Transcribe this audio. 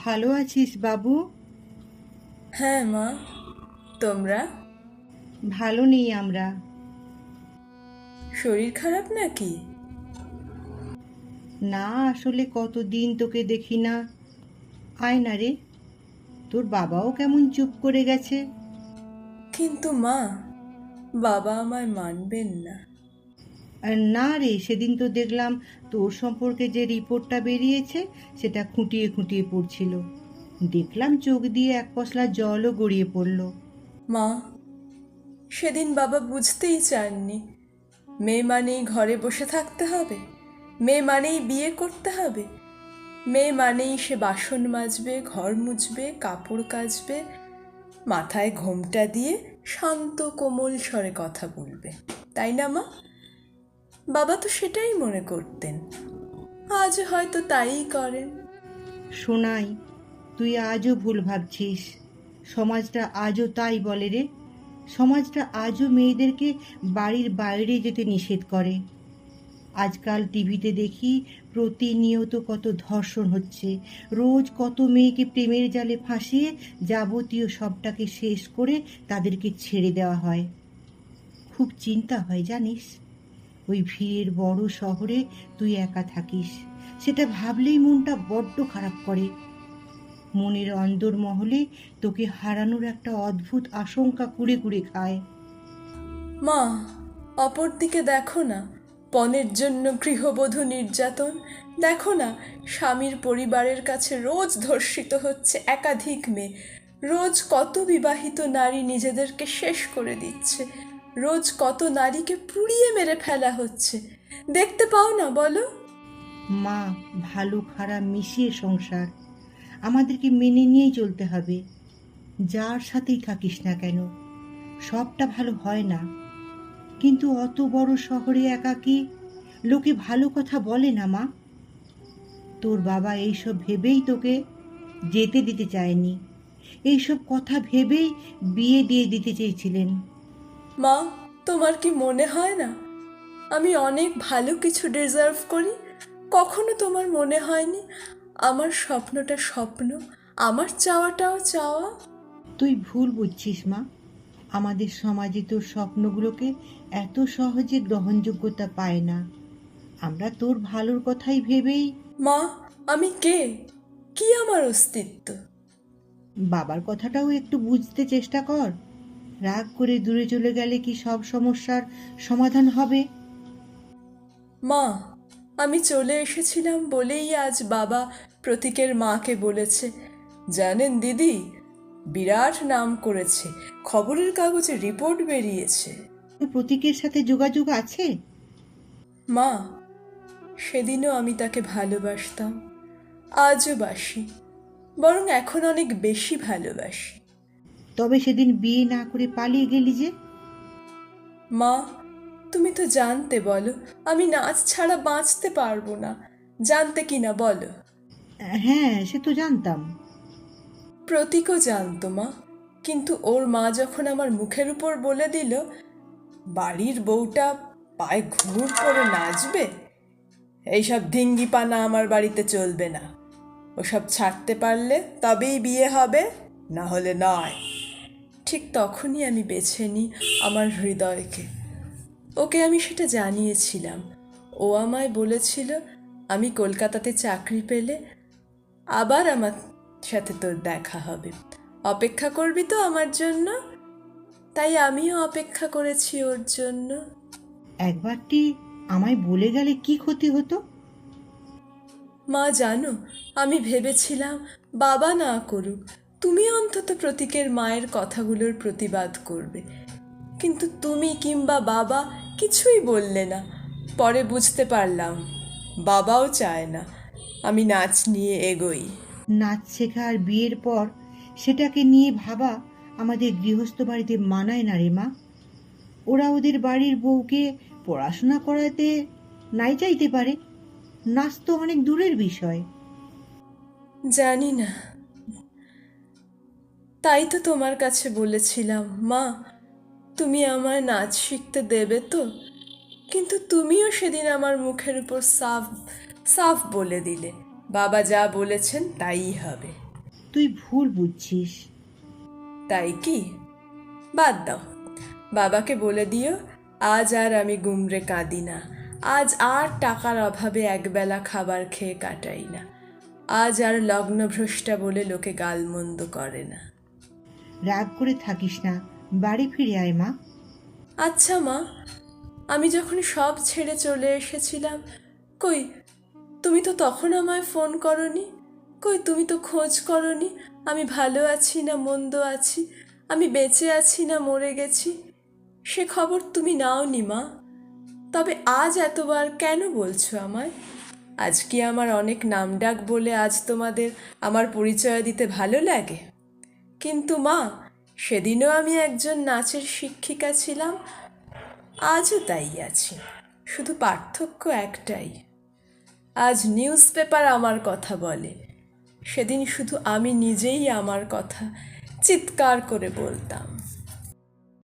ভালো আছিস বাবু? হ্যাঁ মা, তোমরা? ভালো নেই আমরা। শরীর খারাপ নাকি? না, আসলে কতদিন তোকে দেখি না। আয় না রে, তোর বাবাও কেমন চুপ করে গেছে। কিন্তু মা, বাবা আমায় মানবেন না। না রে, সেদিন তো দেখলাম তোর সম্পর্কে যে রিপোর্টটা বেরিয়েছে সেটা খুঁটিয়ে খুঁটিয়ে পড়ছিল। দেখলাম চোখ দিয়ে এক পশলা জলও গড়িয়ে পড়ল। মা, সেদিন বাবা বুঝতেই চাননি। মেয়ে মানেই ঘরে বসে থাকতে হবে, মেয়ে মানেই বিয়ে করতে হবে, মেয়ে মানেই সে বাসন মাজবে, ঘর মুছবে, কাপড় কাচবে, মাথায় ঘোমটা দিয়ে শান্ত কোমল স্বরে কথা বলবে, তাই না মা? বাবা তো সেটাই মনে করতেন, আজ হয়তো তাই করেন। শোনাই, তুই আজও ভুল ভাবছিস। সমাজটা আজও তাই বলে রে। সমাজটা আজও মেয়েদেরকে বাড়ির বাইরে যেতে নিষেধ করে। আজকাল টিভিতে দেখি প্রতিনিয়ত কত ধর্ষণ হচ্ছে, রোজ কত মেয়েকে প্রেমের জালে ফাঁসিয়ে যাবতীয় সবটাকে শেষ করে তাদেরকে ছেড়ে দেওয়া হয়। খুব চিন্তা হয় জানিস, ওই ভিড়ের বড় শহরে তুই একা থাকিস। সেটা ভাবলেই মনটা বড্ড খারাপ করে। মনের অন্দরমহলে তোকে হারানোর একটা অদ্ভুত আশঙ্কা কুড়ে কুড়ে খায়। মা, অপরদিকে দেখো না, পণের জন্য গৃহবধূ নির্যাতন। দেখো না, স্বামীর পরিবারের কাছে রোজ ধর্ষিত হচ্ছে একাধিক মেয়ে। রোজ কত বিবাহিত নারী নিজেদেরকে শেষ করে দিচ্ছে। রোজ কত নারীকে পুড়িয়ে মেরে ফেলা হচ্ছে। দেখতে পাও না বলো? মা, ভালো খারাপ মিশিয়ে সংসার, আমাদেরকে মেনে নিয়েই চলতে হবে। যার সাথেই থাকিস না কেন, সবটা ভালো হয় না। কিন্তু অত বড় শহরে একাকী, লোকে ভালো কথা বলে না মা। তোর বাবা এইসব ভেবেই তোকে যেতে দিতে চায়নি। এইসব কথা ভেবেই বিয়ে দিয়ে দিতে চেয়েছিলেন। মা, তোমার কি মনে হয় না আমি অনেক ভালো কিছু ডিজার্ভ করি? কখনো তোমার মনে হয়নি আমার স্বপ্নটা স্বপ্ন, আমার চাওয়াটাও চাওয়া? তুই ভুল বুঝছিস মা। আমাদের সমাজে তোর স্বপ্নগুলোকে এত সহজে গ্রহণযোগ্যতা পায় না। আমরা তোর ভালোর কথাই ভেবেই। মা, আমি কে? কি আমার অস্তিত্ব? বাবার কথাটাও একটু বুঝতে চেষ্টা কর। রাগ করে দূরে চলে গেলে কি সব সমস্যার সমাধান হবে? মা, আমি চলে এসেছিলাম বলেই আজ বাবা প্রতীকের মাকে বলেছে, জানেন দিদি, বিরাট নাম করেছে, খবরের কাগজে রিপোর্ট বেরিয়েছে। প্রতীকের সাথে যোগাযোগ আছে? মা, সেদিনও আমি তাকে ভালোবাসতাম, আজও বাসি, বরং এখন অনেক বেশি ভালোবাসি। তবে সেদিন বিয়ে না করে পালিয়ে গেলি যে? মা, তুমি তো জানতে, বলো আমি নাচ ছাড়া বাঁচতে পারবো না। জানতে কি না বলো? হ্যাঁ, সে তো জানতাম। প্রতীকও জানতো মা, কিন্তু ওর মা যখন আমার মুখের উপর বলে দিল বাড়ির বউটা পায়ে ঘুঙুর পরে নাচবে, এইসব ধিঙ্গিপানা আমার বাড়িতে চলবে না, ওসব ছাড়তে পারলে তবেই বিয়ে হবে, না হলে নয়। ঠিক তখনই আমি বেছে নিই আমার হৃদয়কে। ওকে আমি সেটা জানিয়েছিলাম। ও আমায় বলেছিল আমি কলকাতাতে চাকরি পেলে আবার আমার সাথে তোর দেখা হবে, অপেক্ষা করবি তো আমার জন্য? তাই আমিও অপেক্ষা করেছি ওর জন্য। একবারটি আমায় বলে গেলে কি ক্ষতি হতো? মা জানো, আমি ভেবেছিলাম বাবা না করুক, তুমি অন্তত প্রতীকের মায়ের কথাগুলোর প্রতিবাদ করবে। কিন্তু তুমি কিংবা বাবা কিছুই বললে না। পরে বুঝতে পারলাম বাবাও চায় না আমি নাচ নিয়ে এগোই। নাচ শেখা আর বিয়ের পর সেটাকে নিয়ে ভাবা আমাদের গৃহস্থ বাড়িতে মানায় না রে মা। ওরা ওদের বাড়ির বউকে পড়াশোনা করাতে নাই চাইতে পারে, নাচ তো অনেক দূরের বিষয়। জানি না, তাই তো তোমার কাছে বলেছিলাম মা, তুমি আমায় নাচ শিখতে দেবে তো? কিন্তু তুমিও সেদিন আমার মুখের উপর সাফ সাফ বলে দিলে বাবা যা বলেছেন তাই হবে। তুই ভুল বুঝছিস। তাই কি? বাদ দাও, বাবাকে বলে দিও আজ আর আমি গুমরে কাঁদি না, আজ আর টাকার অভাবে একবেলা খাবার খেয়ে কাটাই না, আজ আর লগ্নভ্রষ্টা বলে লোকে গালমন্দ করে না। রাগ করে থাকিস না, বাড়ি ফিরে আয় মা। আচ্ছা মা, আমি যখন সব ছেড়ে চলে এসেছিলাম, কই তুমি তো তখন আমায় ফোন করনি, কই তুমি তো খোঁজ করনি আমি ভালো আছি না মন্দ আছি, আমি বেঁচে আছি না মরে গেছি, সে খবর তুমি নাওনি মা। তবে আজ এতবার কেন বলছো আমায়? আজ কি আমার অনেক নামডাক বলে আজ তোমাদের আমার পরিচয় দিতে ভালো লাগে? কিন্তু মা, সেদিনও আমি একজন নাচের শিক্ষিকা ছিলাম, আজও তাই আছি, শুধু পার্থক্য একটাই, আজ নিউজ পেপার আমার কথা বলে, সেদিন শুধু আমি নিজেই আমার কথা চিৎকার করে বলতাম।